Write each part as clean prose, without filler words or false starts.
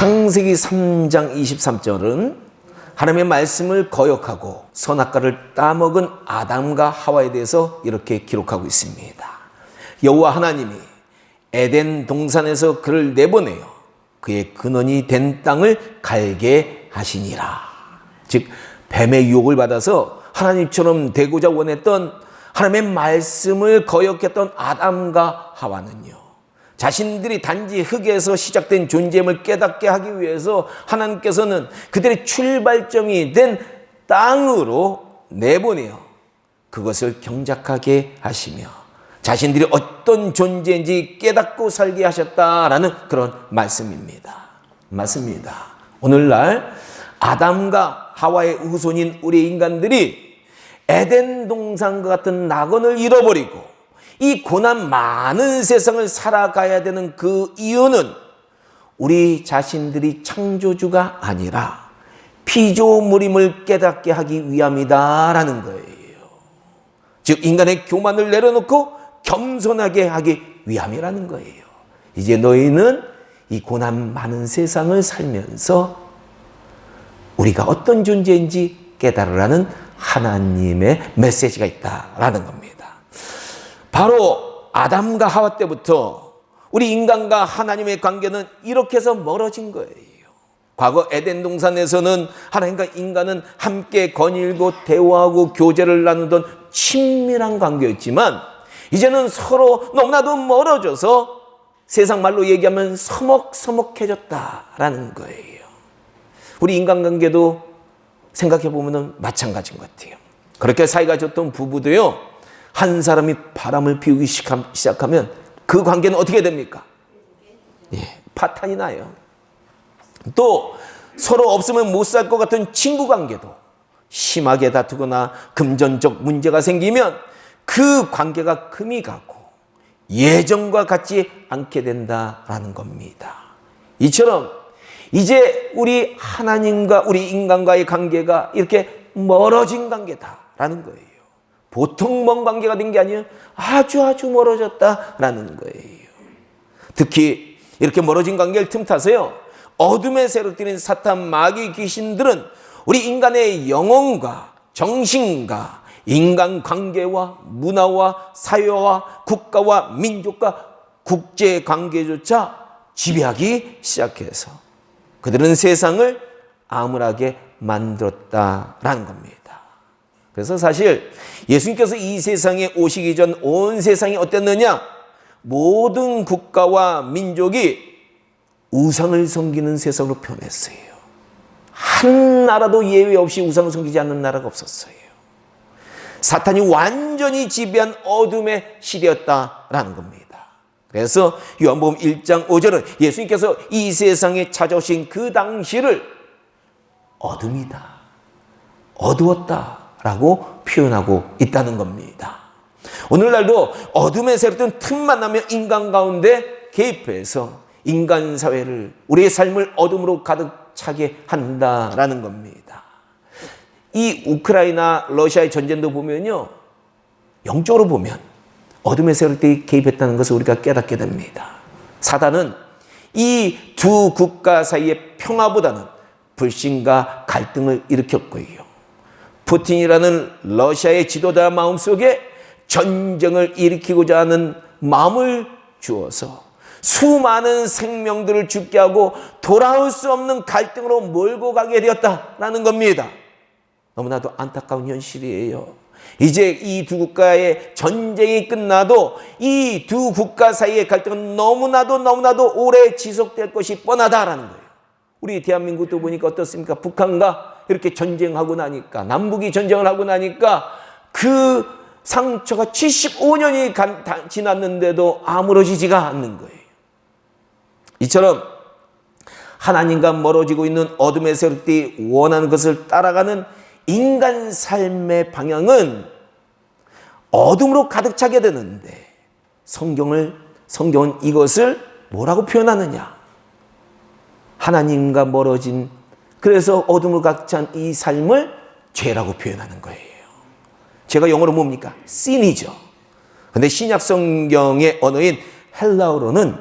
창세기 3장 23절은 하나님의 말씀을 거역하고 선악과를 따먹은 아담과 하와에 대해서 이렇게 기록하고 있습니다. 여호와 하나님이 에덴 동산에서 그를 내보내어 그의 근원이 된 땅을 갈게 하시니라. 즉 뱀의 유혹을 받아서 하나님처럼 되고자 원했던 하나님의 말씀을 거역했던 아담과 하와는요, 자신들이 단지 흙에서 시작된 존재임을 깨닫게 하기 위해서 하나님께서는 그들의 출발점이 된 땅으로 내보내어 그것을 경작하게 하시며 자신들이 어떤 존재인지 깨닫고 살게 하셨다라는 그런 말씀입니다. 맞습니다. 오늘날 아담과 하와의 후손인 우리 인간들이 에덴 동산과 같은 낙원을 잃어버리고 이 고난 많은 세상을 살아가야 되는 그 이유는 우리 자신들이 창조주가 아니라 피조물임을 깨닫게 하기 위함이다라는 거예요. 즉 인간의 교만을 내려놓고 겸손하게 하기 위함이라는 거예요. 이제 너희는 이 고난 많은 세상을 살면서 우리가 어떤 존재인지 깨달으라는 하나님의 메시지가 있다라는 겁니다. 바로 아담과 하와 때부터 우리 인간과 하나님의 관계는 이렇게 해서 멀어진 거예요. 과거 에덴 동산에서는 하나님과 인간은 함께 거닐고 대화하고 교제를 나누던 친밀한 관계였지만 이제는 서로 너무나도 멀어져서 세상 말로 얘기하면 서먹서먹해졌다라는 거예요. 우리 인간관계도 생각해보면 마찬가지인 것 같아요. 그렇게 사이가 좋던 부부도요, 한 사람이 바람을 피우기 시작하면 그 관계는 어떻게 됩니까? 파탄이 나요. 또 서로 없으면 못 살 것 같은 친구 관계도 심하게 다투거나 금전적 문제가 생기면 그 관계가 금이 가고 예전과 같지 않게 된다라는 겁니다. 이처럼 이제 우리 하나님과 우리 인간과의 관계가 이렇게 멀어진 관계다라는 거예요. 보통 먼 관계가 된 게 아니에요. 아주 멀어졌다라는 거예요. 특히 이렇게 멀어진 관계를 틈타서요, 어둠의 세력 들인 사탄 마귀 귀신들은 우리 인간의 영혼과 정신과 인간관계와 문화와 사회와 국가와 민족과 국제관계조차 지배하기 시작해서 그들은 세상을 암울하게 만들었다라는 겁니다. 그래서 사실 예수님께서 이 세상에 오시기 전 온 세상이 어땠느냐? 모든 국가와 민족이 우상을 섬기는 세상으로 변했어요. 한 나라도 예외 없이 우상을 섬기지 않는 나라가 없었어요. 사탄이 완전히 지배한 어둠의 시대였다라는 겁니다. 그래서 요한복음 1장 5절은 예수님께서 이 세상에 찾아오신 그 당시를 어둠이다, 어두웠다 라고 표현하고 있다는 겁니다. 오늘날도 어둠의 세력들은 틈만 나면 인간 가운데 개입해서 인간 사회를, 우리의 삶을 어둠으로 가득 차게 한다라는 겁니다. 이 우크라이나 러시아의 전쟁도 보면요, 영적으로 보면 어둠의 세력들이 개입했다는 것을 우리가 깨닫게 됩니다. 사단은 이 두 국가 사이의 평화보다는 불신과 갈등을 일으켰고요, 푸틴이라는 러시아의 지도자 마음속에 전쟁을 일으키고자 하는 마음을 주어서 수많은 생명들을 죽게 하고 돌아올 수 없는 갈등으로 몰고 가게 되었다라는 겁니다. 너무나도 안타까운 현실이에요. 이제 이 두 국가의 전쟁이 끝나도 이 두 국가 사이의 갈등은 너무나도 오래 지속될 것이 뻔하다라는 거예요. 우리 대한민국도 보니까 어떻습니까? 북한과 이렇게 전쟁하고 나니까, 남북이 전쟁을 하고 나니까 그 상처가 75년이 지났는데도 아물어지지가 않는 거예요. 이처럼 하나님과 멀어지고 있는 어둠의 세력들이 원하는 것을 따라가는 인간 삶의 방향은 어둠으로 가득 차게 되는데 성경은 이것을 뭐라고 표현하느냐? 하나님과 멀어진, 그래서 어둠으로 가득 찬 이 삶을 죄라고 표현하는 거예요. 죄가 영어로 뭡니까? sin이죠. 근데 신약 성경의 언어인 헬라어로는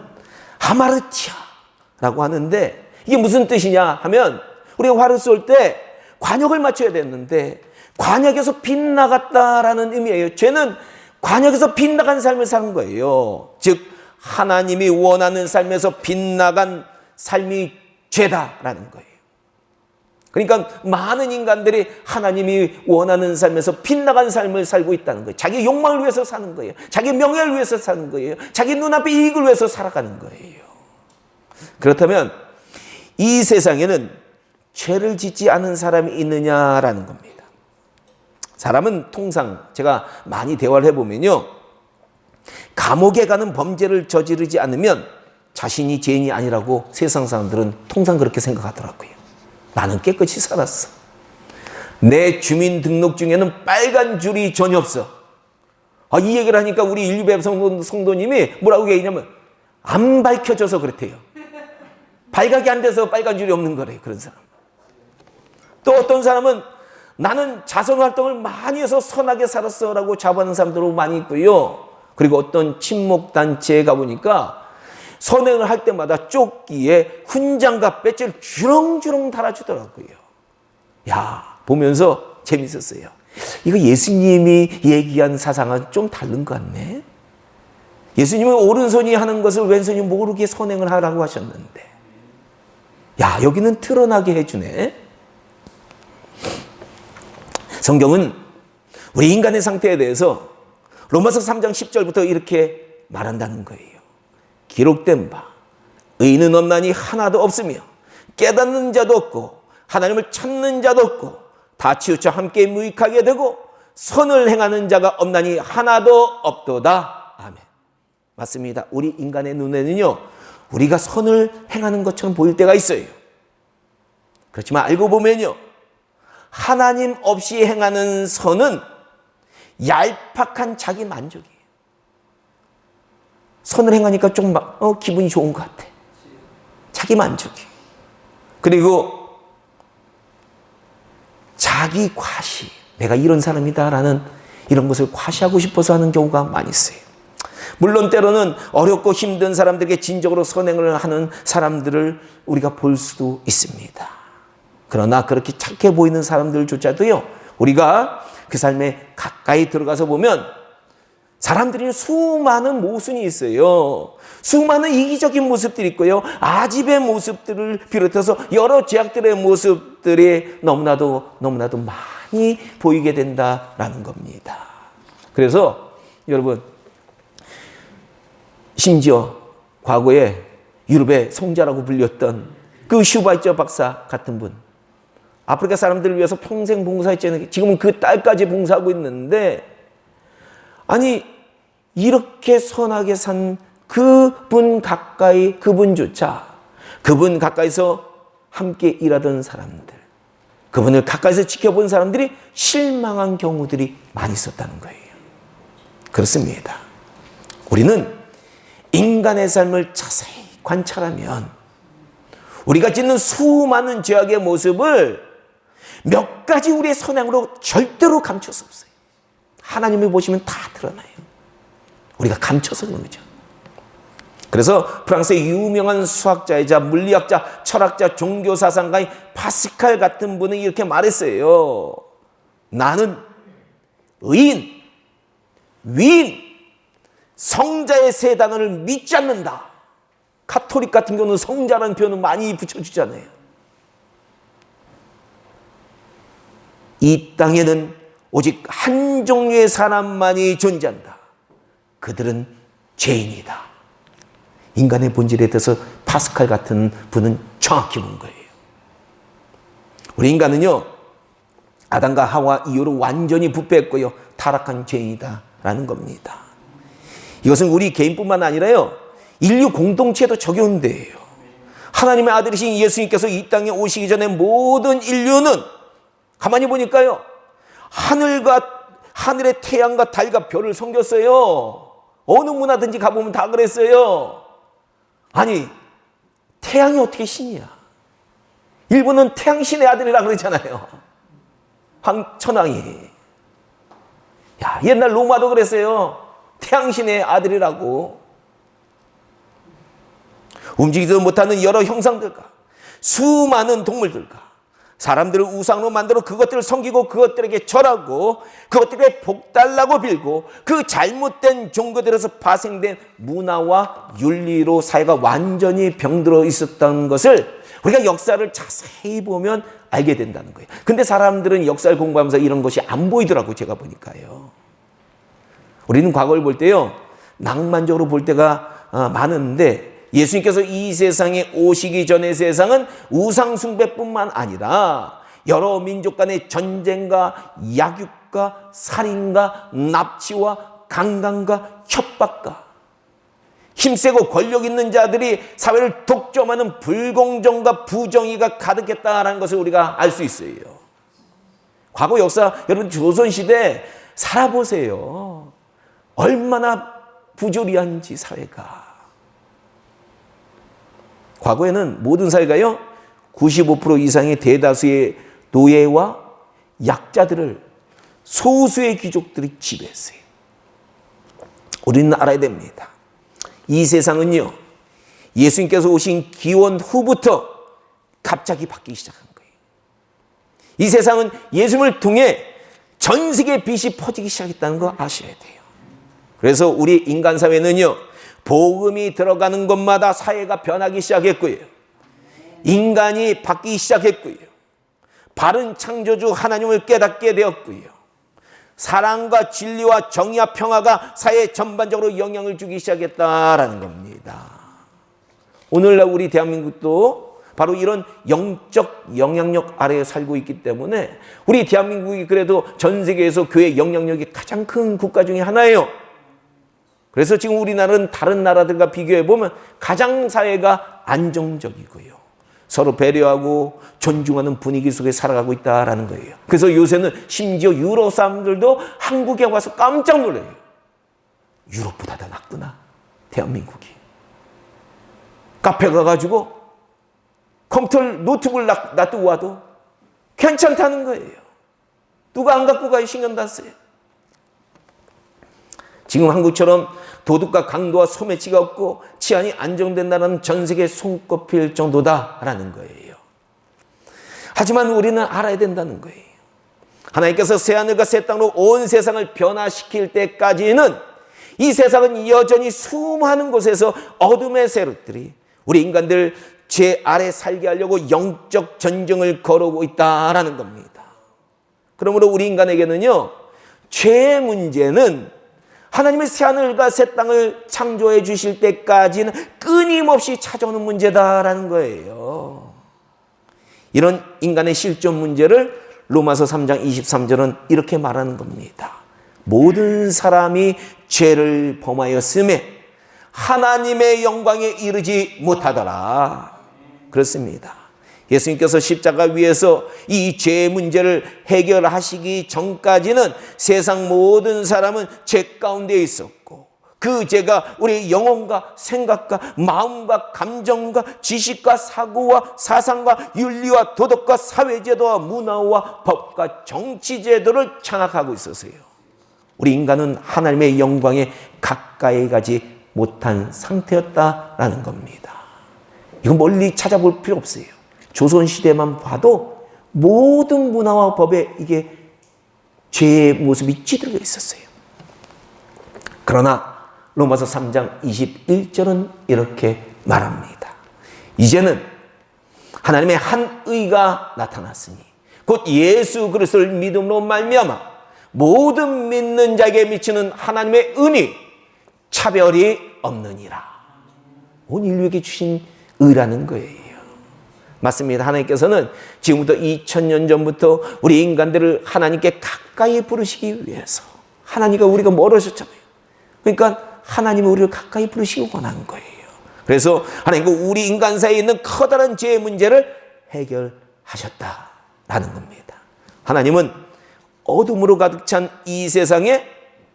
하마르티아라고 하는데 이게 무슨 뜻이냐 하면 우리가 화를 쏠 때 관역을 맞춰야 되는데 관역에서 빗나갔다라는 의미예요. 죄는 관역에서 빗나간 삶을 사는 거예요. 즉 하나님이 원하는 삶에서 빗나간 삶이 죄다라는 거예요. 그러니까 많은 인간들이 하나님이 원하는 삶에서 빗나간 삶을 살고 있다는 거예요. 자기 욕망을 위해서 사는 거예요. 자기 명예를 위해서 사는 거예요. 자기 눈앞의 이익을 위해서 살아가는 거예요. 그렇다면 이 세상에는 죄를 짓지 않은 사람이 있느냐라는 겁니다. 사람은 통상 제가 많이 대화를 해보면요, 감옥에 가는 범죄를 저지르지 않으면 자신이 죄인이 아니라고 세상 사람들은 통상 그렇게 생각하더라고요. 나는 깨끗이 살았어. 내 주민등록증에는 빨간 줄이 전혀 없어. 이 얘기를 하니까 우리 인류배 성도님이 뭐라고 얘기냐면 안 밝혀져서 그렇대요. 발각이 안 돼서 빨간 줄이 없는 거래요. 그런 사람. 또 어떤 사람은 나는 자선활동을 많이 해서 선하게 살았어 라고 자부하는 사람들도 많이 있고요. 그리고 어떤 친목단체에 가보니까 선행을 할 때마다 조끼에 훈장과 배지를 주렁주렁 달아주더라고요. 야, 보면서 재밌었어요. 이거 예수님이 얘기한 사상은 좀 다른 것 같네. 예수님은 오른손이 하는 것을 왼손이 모르게 선행을 하라고 하셨는데, 야, 여기는 드러나게 해주네. 성경은 우리 인간의 상태에 대해서 로마서 3장 10절부터 이렇게 말한다는 거예요. 기록된 바 의인은 없나니 하나도 없으며 깨닫는 자도 없고 하나님을 찾는 자도 없고 다 치우쳐 함께 무익하게 되고 선을 행하는 자가 없나니 하나도 없도다. 아멘. 맞습니다. 우리 인간의 눈에는요, 우리가 선을 행하는 것처럼 보일 때가 있어요. 그렇지만 알고 보면요, 하나님 없이 행하는 선은 얄팍한 자기 만족이에요. 선을 행하니까 좀 기분이 좋은 것 같아. 자기 만족이. 그리고 자기 과시. 내가 이런 사람이다라는 이런 것을 과시하고 싶어서 하는 경우가 많이 있어요. 물론 때로는 어렵고 힘든 사람들에게 진정으로 선행을 하는 사람들을 우리가 볼 수도 있습니다. 그러나 그렇게 착해 보이는 사람들조차도요, 우리가 그 삶에 가까이 들어가서 보면 사람들이 수많은 모순이 있어요. 수많은 이기적인 모습들이 있고요. 아집의 모습들을 비롯해서 여러 죄악들의 모습들이 너무나도 많이 보이게 된다라는 겁니다. 그래서 여러분, 심지어 과거에 유럽의 성자라고 불렸던 그 슈바이처 박사 같은 분, 아프리카 사람들을 위해서 평생 봉사했잖아요. 지금은 그 딸까지 봉사하고 있는데, 아니 이렇게 선하게 산 그분 가까이, 그분 가까이서 함께 일하던 사람들, 그분을 가까이서 지켜본 사람들이 실망한 경우들이 많이 있었다는 거예요. 그렇습니다. 우리는 인간의 삶을 자세히 관찰하면 우리가 짓는 수많은 죄악의 모습을 몇 가지 우리의 선행으로 절대로 감출 수 없어요. 하나님이 보시면 다 드러나요. 우리가 감춰서 그런 거죠. 그래서 프랑스의 유명한 수학자이자 물리학자, 철학자, 종교사상가인 파스칼 같은 분은 이렇게 말했어요. 나는 의인, 위인, 성자의 세 단어를 믿지 않는다. 카톨릭 같은 경우는 성자라는 표현을 많이 붙여주잖아요. 이 땅에는 오직 한 종류의 사람만이 존재한다. 그들은 죄인이다. 인간의 본질에 대해서 파스칼 같은 분은 정확히 본 거예요. 우리 인간은요, 아담과 하와 이후로 완전히 부패했고요, 타락한 죄인이다라는 겁니다. 이것은 우리 개인뿐만 아니라요, 인류 공동체에도 적용돼요. 하나님의 아들이신 예수님께서 이 땅에 오시기 전에 모든 인류는 가만히 보니까요, 하늘의 태양과 달과 별을 섬겼어요. 어느 문화든지 가보면 다 그랬어요. 아니, 태양이 어떻게 신이야? 일본은 태양신의 아들이라 그러잖아요. 황천왕이. 야, 옛날 로마도 그랬어요. 태양신의 아들이라고. 움직이지도 못하는 여러 형상들과 수많은 동물들과 사람들을 우상으로 만들어 그것들을 섬기고 그것들에게 절하고 그것들에게 복달라고 빌고 그 잘못된 종교들에서 파생된 문화와 윤리로 사회가 완전히 병들어 있었던 것을 우리가 역사를 자세히 보면 알게 된다는 거예요. 근데 사람들은 역사를 공부하면서 이런 것이 안 보이더라고요. 제가 보니까요. 우리는 과거를 볼 때요, 낭만적으로 볼 때가 많은데 예수님께서 이 세상에 오시기 전의 세상은 우상 숭배뿐만 아니라 여러 민족 간의 전쟁과 약육과 살인과 납치와 강간과 협박과 힘세고 권력 있는 자들이 사회를 독점하는 불공정과 부정의가 가득했다라는 것을 우리가 알 수 있어요. 과거 역사, 여러분 조선시대 살아보세요. 얼마나 부조리한지 사회가. 과거에는 모든 사회가요, 95% 이상의 대다수의 노예와 약자들을 소수의 귀족들이 지배했어요. 우리는 알아야 됩니다. 이 세상은요, 예수님께서 오신 기원 후부터 갑자기 바뀌기 시작한 거예요. 이 세상은 예수님을 통해 전 세계에 빛이 퍼지기 시작했다는 거 아셔야 돼요. 그래서 우리 인간 사회는요, 복음이 들어가는 곳마다 사회가 변하기 시작했고요. 인간이 바뀌기 시작했고요. 바른 창조주 하나님을 깨닫게 되었고요. 사랑과 진리와 정의와 평화가 사회 전반적으로 영향을 주기 시작했다라는 겁니다. 오늘날 우리 대한민국도 바로 이런 영적 영향력 아래에 살고 있기 때문에 우리 대한민국이 그래도 전 세계에서 교회 영향력이 가장 큰 국가 중에 하나예요. 그래서 지금 우리나라는 다른 나라들과 비교해 보면 가장 사회가 안정적이고요. 서로 배려하고 존중하는 분위기 속에 살아가고 있다라는 거예요. 그래서 요새는 심지어 유럽 사람들도 한국에 와서 깜짝 놀라요. 유럽보다 더 낫구나, 대한민국이. 카페 가가지고 컴퓨터 노트북을 놔두고 와도 괜찮다는 거예요. 누가 안 갖고 가요? 신경 다 써요. 지금 한국처럼 도둑과 강도와 소매치가 없고 치안이 안정된 나라는 전 세계에 손꼽힐 정도다라는 거예요. 하지만 우리는 알아야 된다는 거예요. 하나님께서 새하늘과 새 땅으로 온 세상을 변화시킬 때까지는 이 세상은 여전히 수많은 곳에서 어둠의 세력들이 우리 인간들 죄 아래 살게 하려고 영적 전쟁을 걸어오고 있다라는 겁니다. 그러므로 우리 인간에게는요, 죄의 문제는 하나님의 새하늘과 새 땅을 창조해 주실 때까지는 끊임없이 찾아오는 문제다라는 거예요. 이런 인간의 실존 문제를 로마서 3장 23절은 이렇게 말하는 겁니다. 모든 사람이 죄를 범하였음에 하나님의 영광에 이르지 못하더라. 그렇습니다. 예수님께서 십자가 위에서 이 죄의 문제를 해결하시기 전까지는 세상 모든 사람은 죄 가운데 있었고 그 죄가 우리 영혼과 생각과 마음과 감정과 지식과 사고와 사상과 윤리와 도덕과 사회제도와 문화와 법과 정치제도를 장악하고 있었어요. 우리 인간은 하나님의 영광에 가까이 가지 못한 상태였다라는 겁니다. 이거 멀리 찾아볼 필요 없어요. 조선시대만 봐도 모든 문화와 법에 이게 죄의 모습이 찌들어 있었어요. 그러나 로마서 3장 21절은 이렇게 말합니다. 이제는 하나님의 한 의가 나타났으니 곧 예수 그리스도를 믿음으로 말미암아 모든 믿는 자에게 미치는 하나님의 은이 차별이 없느니라. 온 인류에게 주신 의라는 거예요. 맞습니다. 하나님께서는 지금부터 2000년 전부터 우리 인간들을 하나님께 가까이 부르시기 위해서 하나님과 우리가 멀어졌잖아요. 그러니까 하나님은 우리를 가까이 부르시기 원한 거예요. 그래서 하나님은 우리 인간 사이에 있는 커다란 죄의 문제를 해결하셨다라는 겁니다. 하나님은 어둠으로 가득 찬 이 세상에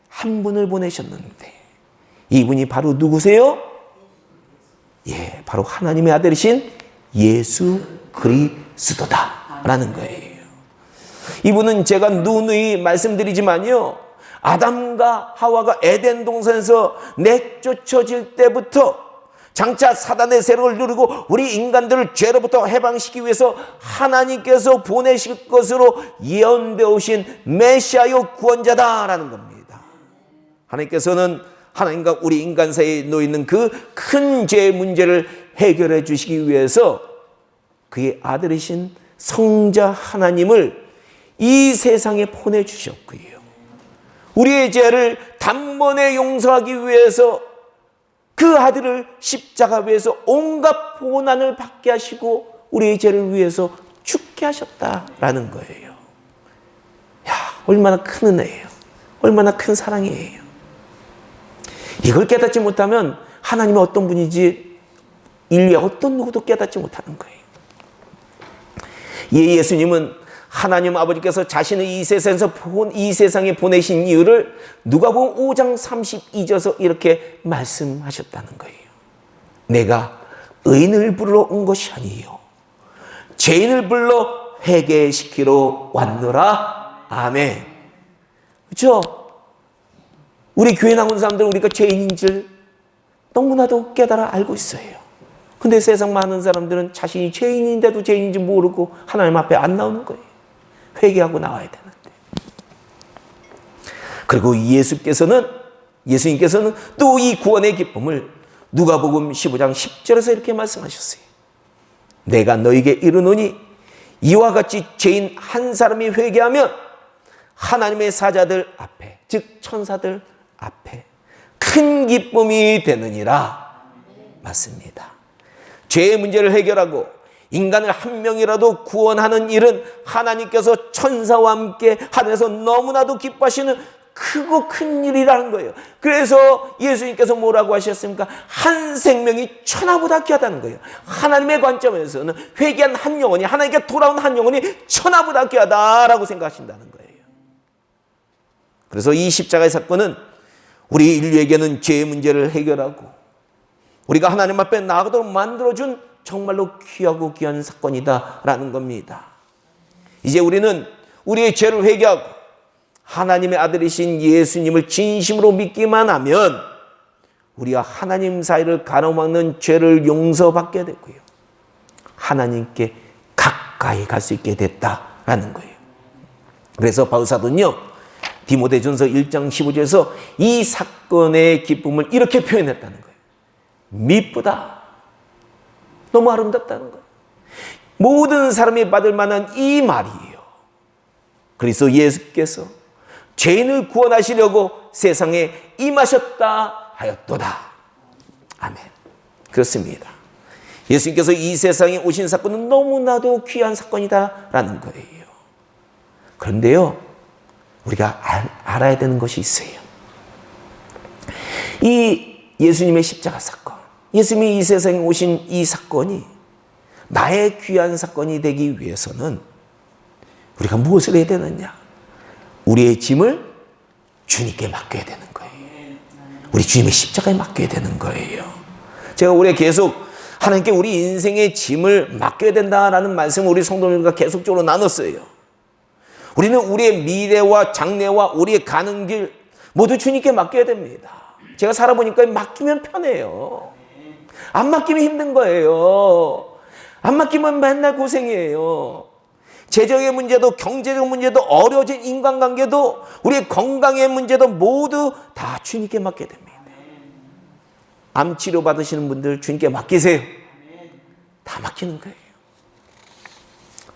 한 분을 보내셨는데 이분이 바로 누구세요? 예, 바로 하나님의 아들이신 예수 그리스도다라는 거예요. 이분은 제가 누누이 말씀드리지만요, 아담과 하와가 에덴 동산에서 내쫓아질 때부터 장차 사단의 세력을 누르고 우리 인간들을 죄로부터 해방시키기 위해서 하나님께서 보내실 것으로 예언되어 오신 메시아요 구원자다라는 겁니다. 하나님께서는 하나님과 우리 인간 사이에 놓이는 그 큰 죄의 문제를 해결해 주시기 위해서 그의 아들이신 성자 하나님을 이 세상에 보내주셨고요. 우리의 죄를 단번에 용서하기 위해서 그 아들을 십자가 위에서 온갖 고난을 받게 하시고 우리의 죄를 위해서 죽게 하셨다라는 거예요. 야, 얼마나 큰 은혜예요. 얼마나 큰 사랑이에요. 이걸 깨닫지 못하면 하나님은 어떤 분인지 인류의 어떤 누구도 깨닫지 못하는 거예요. 예수님은 하나님 아버지께서 자신을 이 세상에 보내신 이유를 누가복음 5장 32절에서 이렇게 말씀하셨다는 거예요. 내가 의인을 부르러 온 것이 아니요 죄인을 불러 회개시키러 왔노라. 아멘. 그렇죠? 우리 교회 나온 사람들은 우리가 죄인인 줄 너무나도 깨달아 알고 있어요. 근데 세상 많은 사람들은 자신이 죄인인데도 죄인인지 모르고 하나님 앞에 안 나오는 거예요. 회개하고 나와야 되는데. 그리고 예수님께서는 또 이 구원의 기쁨을 누가복음 15장 10절에서 이렇게 말씀하셨어요. 내가 너에게 이르노니 이와 같이 죄인 한 사람이 회개하면 하나님의 사자들 앞에, 즉 천사들 앞에 큰 기쁨이 되느니라. 맞습니다. 죄의 문제를 해결하고 인간을 한 명이라도 구원하는 일은 하나님께서 천사와 함께 하늘에서 너무나도 기뻐하시는 크고 큰 일이라는 거예요. 그래서 예수님께서 뭐라고 하셨습니까? 한 생명이 천하보다 귀하다는 거예요. 하나님의 관점에서는 회개한 한 영혼이, 하나님께 돌아온 한 영혼이 천하보다 귀하다라고 생각하신다는 거예요. 그래서 이 십자가의 사건은 우리 인류에게는 죄의 문제를 해결하고 우리가 하나님 앞에 나아가도록 만들어준 정말로 귀하고 귀한 사건이다라는 겁니다. 이제 우리는 우리의 죄를 회개하고 하나님의 아들이신 예수님을 진심으로 믿기만 하면 우리와 하나님 사이를 가로막는 죄를 용서받게 되고요. 하나님께 가까이 갈 수 있게 됐다라는 거예요. 그래서 바울사도는요, 디모데전서 1장 15절에서 이 사건의 기쁨을 이렇게 표현했다는 거예요. 미쁘다. 너무 아름답다는 거예요. 모든 사람이 받을 만한 이 말이에요. 그리스도 예수께서 죄인을 구원하시려고 세상에 임하셨다 하였도다. 아멘. 그렇습니다. 예수님께서 이 세상에 오신 사건은 너무나도 귀한 사건이다라는 거예요. 그런데요, 우리가 알아야 되는 것이 있어요. 이 예수님의 십자가 사건, 예수님이 이 세상에 오신 이 사건이 나의 귀한 사건이 되기 위해서는 우리가 무엇을 해야 되느냐? 우리의 짐을 주님께 맡겨야 되는 거예요. 우리 주님의 십자가에 맡겨야 되는 거예요. 제가 올해 계속 하나님께 우리 인생의 짐을 맡겨야 된다라는 말씀을 우리 성도님과 계속적으로 나눴어요. 우리는 우리의 미래와 장래와 우리의 가는 길 모두 주님께 맡겨야 됩니다. 제가 살아보니까 맡기면 편해요. 안 맡기면 힘든 거예요. 안 맡기면 맨날 고생이에요. 재정의 문제도 경제적 문제도 어려워진 인간관계도 우리의 건강의 문제도 모두 다 주님께 맡게 됩니다. 암 치료 받으시는 분들 주님께 맡기세요. 다 맡기는 거예요.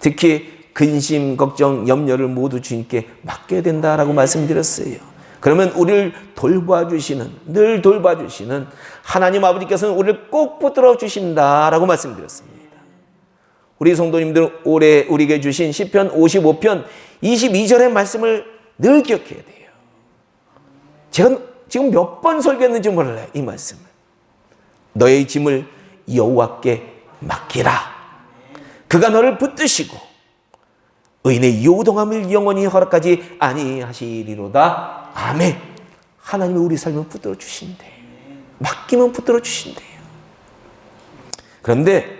특히 근심, 걱정, 염려를 모두 주님께 맡겨야 된다라고 말씀드렸어요. 그러면 우리를 돌봐주시는, 늘 돌봐주시는 하나님 아버지께서는 우리를 꼭 붙들어 주신다라고 말씀드렸습니다. 우리 성도님들 올해 우리에게 주신 시편 55편 22절의 말씀을 늘 기억해야 돼요. 제가 지금 몇 번 설교했는지 몰라요. 이 말씀을. 너의 짐을 여호와께 맡기라. 그가 너를 붙드시고 의인의 요동함을 영원히 허락하지 아니하시리로다. 아멘. 하나님이 우리 삶을 붙들어 주신대요. 맡기면 붙들어 주신대요. 그런데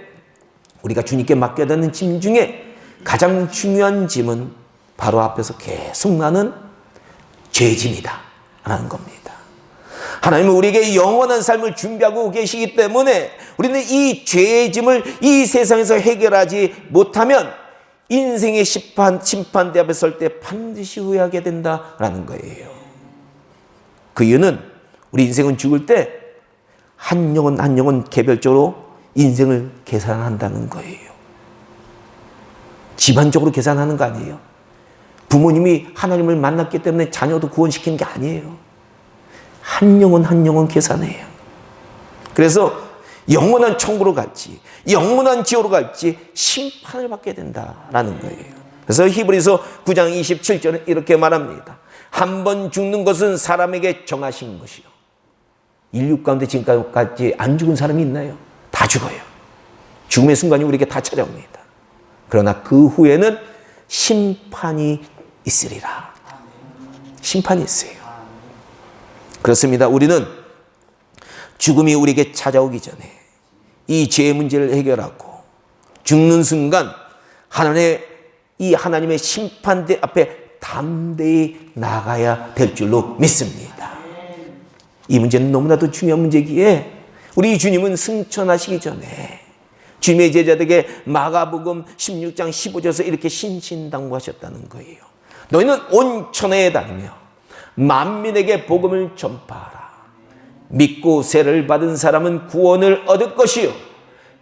우리가 주님께 맡겨야 되는 짐 중에 가장 중요한 짐은 바로 앞에서 계속 나는 죄짐이다 라는 겁니다. 하나님은 우리에게 영원한 삶을 준비하고 계시기 때문에 우리는 이 죄의 짐을 이 세상에서 해결하지 못하면 인생의 심판대 앞에 설 때 반드시 후회하게 된다라는 거예요. 그 이유는 우리 인생은 죽을 때 한 영혼 한 영혼 개별적으로 인생을 계산한다는 거예요. 집안적으로 계산하는 거 아니에요. 부모님이 하나님을 만났기 때문에 자녀도 구원시키는 게 아니에요. 한 영혼 한 영혼 계산해요. 그래서 영원한 천국으로 갈지 영원한 지옥으로 갈지 심판을 받게 된다라는 거예요. 그래서 히브리서 9장 27절은 이렇게 말합니다. 한 번 죽는 것은 사람에게 정하신 것이요. 인류 가운데 지금까지 안 죽은 사람이 있나요? 다 죽어요. 죽음의 순간이 우리에게 다 찾아옵니다. 그러나 그 후에는 심판이 있으리라. 심판이 있어요. 그렇습니다. 우리는 죽음이 우리에게 찾아오기 전에 이 죄의 문제를 해결하고 죽는 순간 하나님의 심판대 앞에 담대히 나가야 될 줄로 믿습니다. 이 문제는 너무나도 중요한 문제기에 우리 주님은 승천하시기 전에 주님의 제자들에게 마가복음 16장 15절에서 이렇게 신신당부하셨다는 거예요. 너희는 온 천하에 다니며 만민에게 복음을 전파하라. 믿고 세를 받은 사람은 구원을 얻을 것이요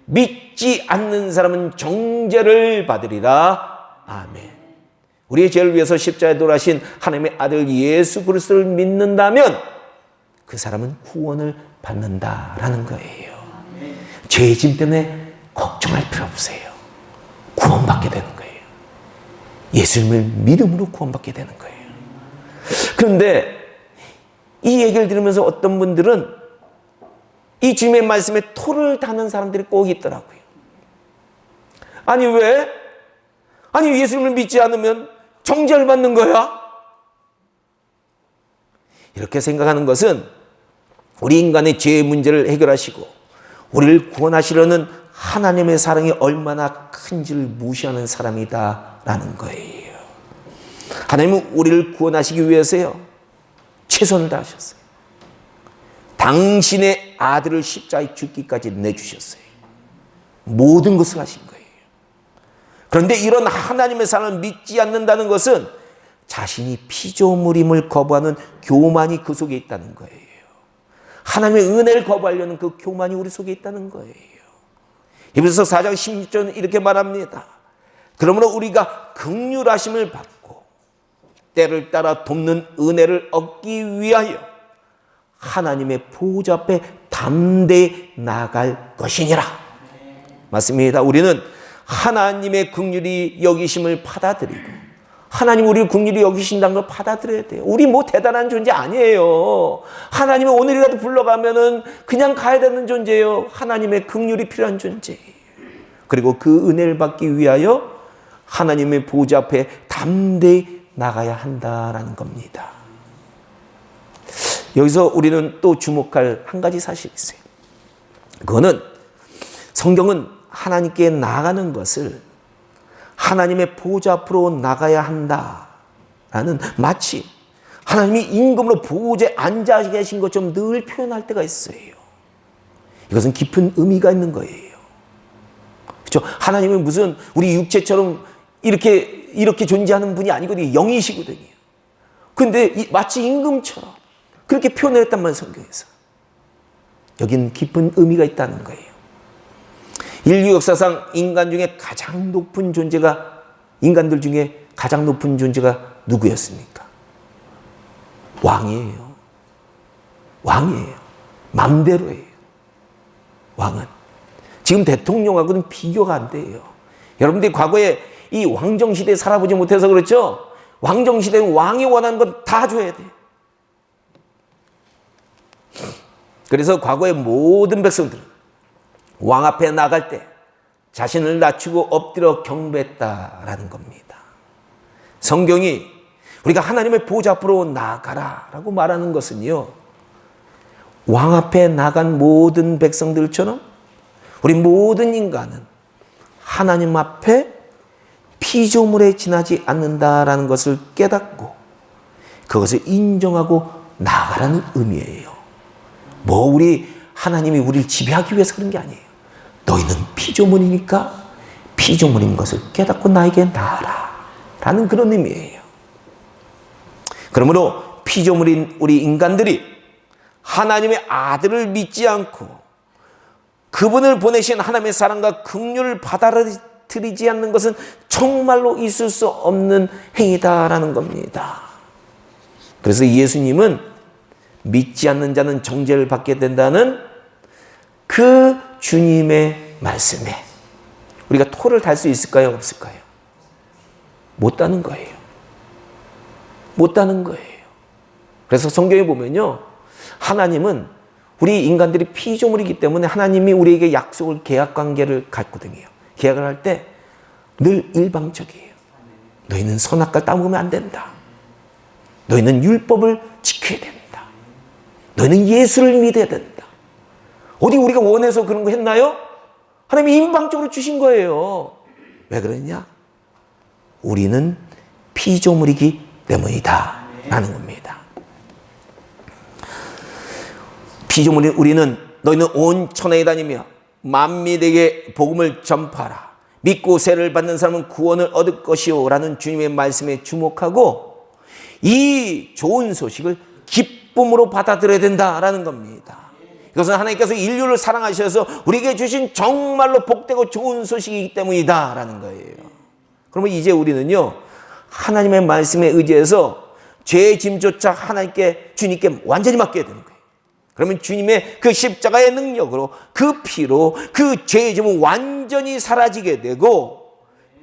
믿지 않는 사람은 정죄를 받으리라. 아멘. 우리의 죄를 위해서 십자가에 돌아가신 하나님의 아들 예수 그리스도를 믿는다면 그 사람은 구원을 받는다라는 거예요. 죄의 짐 때문에 걱정할 필요 없어요. 구원받게 되는 거예요. 예수님을 믿음으로 구원받게 되는 거예요. 그런데 이 얘기를 들으면서 어떤 분들은 이 주님의 말씀에 토를 다는 사람들이 꼭 있더라고요. 아니 왜? 아니 예수님을 믿지 않으면 정죄를 받는 거야? 이렇게 생각하는 것은 우리 인간의 죄의 문제를 해결하시고 우리를 구원하시려는 하나님의 사랑이 얼마나 큰지를 무시하는 사람이다라는 거예요. 하나님은 우리를 구원하시기 위해서요 최선을 다하셨어요. 당신의 아들을 십자가에 죽기까지 내주셨어요. 모든 것을 하신 거예요. 그런데 이런 하나님의 사랑을 믿지 않는다는 것은 자신이 피조물임을 거부하는 교만이 그 속에 있다는 거예요. 하나님의 은혜를 거부하려는 그 교만이 우리 속에 있다는 거예요. 히브리서 4장 16절은 이렇게 말합니다. 그러므로 우리가 긍휼하심을 받고 때를 따라 돕는 은혜를 얻기 위하여 하나님의 보좌 앞에 담대히 나갈 것이니라. 맞습니다. 우리는 하나님의 긍휼이 여기심을 받아들이고 하나님 우리를 긍휼히 여기신다는 걸 받아들여야 돼요. 우리 뭐 대단한 존재 아니에요. 하나님은 오늘이라도 불러가면은 그냥 가야 되는 존재예요. 하나님의 긍휼이 필요한 존재예요. 그리고 그 은혜를 받기 위하여 하나님의 보좌 앞에 담대히 나가야 한다라는 겁니다. 여기서 우리는 또 주목할 한 가지 사실이 있어요. 그거는 성경은 하나님께 나가는 것을 하나님의 보좌 앞으로 나가야 한다라는 마치 하나님이 임금으로 보좌에 앉아 계신 것처럼 늘 표현할 때가 있어요. 이것은 깊은 의미가 있는 거예요. 그렇죠? 하나님은 무슨 우리 육체처럼 이렇게 존재하는 분이 아니거든요. 영이시거든요. 그런데 마치 임금처럼 그렇게 표현을 했단 말이에요. 성경에서. 여기는 깊은 의미가 있다는 거예요. 인류 역사상 인간들 중에 가장 높은 존재가 누구였습니까? 왕이에요. 왕이에요. 맘대로예요. 왕은. 지금 대통령하고는 비교가 안 돼요. 여러분들이 과거에 이 왕정시대에 살아보지 못해서 그렇죠? 왕정시대는 왕이 원하는 건 다 줘야 돼요. 그래서 과거의 모든 백성들은 왕 앞에 나갈 때 자신을 낮추고 엎드려 경배했다라는 겁니다. 성경이 우리가 하나님의 보좌 앞으로 나가라라고 말하는 것은요, 왕 앞에 나간 모든 백성들처럼 우리 모든 인간은 하나님 앞에 피조물에 지나지 않는다라는 것을 깨닫고 그것을 인정하고 나가라는 의미예요. 우리 하나님이 우리를 지배하기 위해서 그런 게 아니에요. 너희는 피조물이니까 피조물인 것을 깨닫고 나에게 나아라 라는 그런 의미예요. 그러므로 피조물인 우리 인간들이 하나님의 아들을 믿지 않고 그분을 보내신 하나님의 사랑과 긍휼을 받아들이지 않는 것은 정말로 있을 수 없는 행위다라는 겁니다. 그래서 예수님은 믿지 않는 자는 정죄를 받게 된다는 그 주님의 말씀에 우리가 토를 달 수 있을까요? 없을까요? 못 다는 거예요. 못 다는 거예요. 그래서 성경에 보면요, 하나님은 우리 인간들이 피조물이기 때문에 하나님이 우리에게 약속을, 계약 관계를 갖거든요. 계약을 할 때 늘 일방적이에요. 너희는 선악과를 따먹으면 안 된다. 너희는 율법을 지켜야 된다. 너희는 예수를 믿어야 된다. 어디 우리가 원해서 그런 거 했나요? 하나님이 일방적으로 주신 거예요. 왜 그러냐? 우리는 피조물이기 때문이다 라는 겁니다. 피조물인 우리는 너희는 온 천하에 다니며 만민에게 복음을 전파하라. 믿고 세례를 받는 사람은 구원을 얻을 것이요 라는 주님의 말씀에 주목하고 이 좋은 소식을 기쁨으로 받아들여야 된다라는 겁니다. 이것은 하나님께서 인류를 사랑하셔서 우리에게 주신 정말로 복되고 좋은 소식이기 때문이다라는 거예요. 그러면 이제 우리는요, 하나님의 말씀에 의지해서 죄의 짐조차 하나님께, 주님께 완전히 맡겨야 되는 거예요. 그러면 주님의 그 십자가의 능력으로, 그 피로 그 죄의 짐은 완전히 사라지게 되고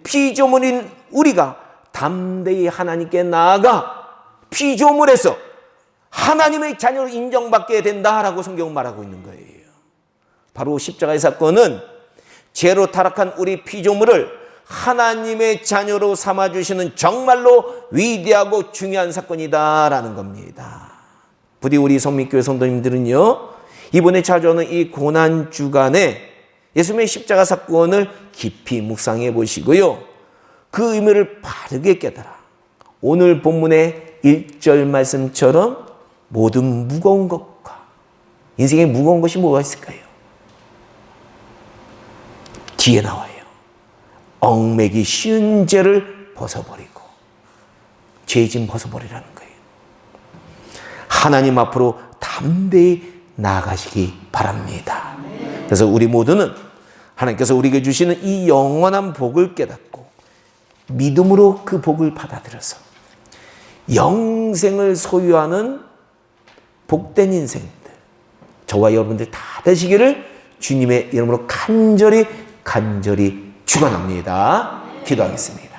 피조물인 우리가 담대히 하나님께 나아가 피조물에서 하나님의 자녀로 인정받게 된다라고 성경은 말하고 있는 거예요. 바로 십자가의 사건은 죄로 타락한 우리 피조물을 하나님의 자녀로 삼아주시는 정말로 위대하고 중요한 사건이다라는 겁니다. 부디 우리 성민교회 성도님들은요, 이번에 찾아오는 이 고난주간에 예수님의 십자가 사건을 깊이 묵상해 보시고요, 그 의미를 바르게 깨달아 오늘 본문의 1절 말씀처럼 모든 무거운 것과, 인생에 무거운 것이 뭐가 있을까요? 뒤에 나와요. 얽매기 쉬운 죄를 벗어버리고 죄의 짐 벗어버리라는 거예요. 하나님 앞으로 담대히 나아가시기 바랍니다. 그래서 우리 모두는 하나님께서 우리에게 주시는 이 영원한 복을 깨닫고 믿음으로 그 복을 받아들여서 영생을 소유하는 복된 인생들, 저와 여러분들 다 되시기를 주님의 이름으로 간절히 축원합니다. 기도하겠습니다.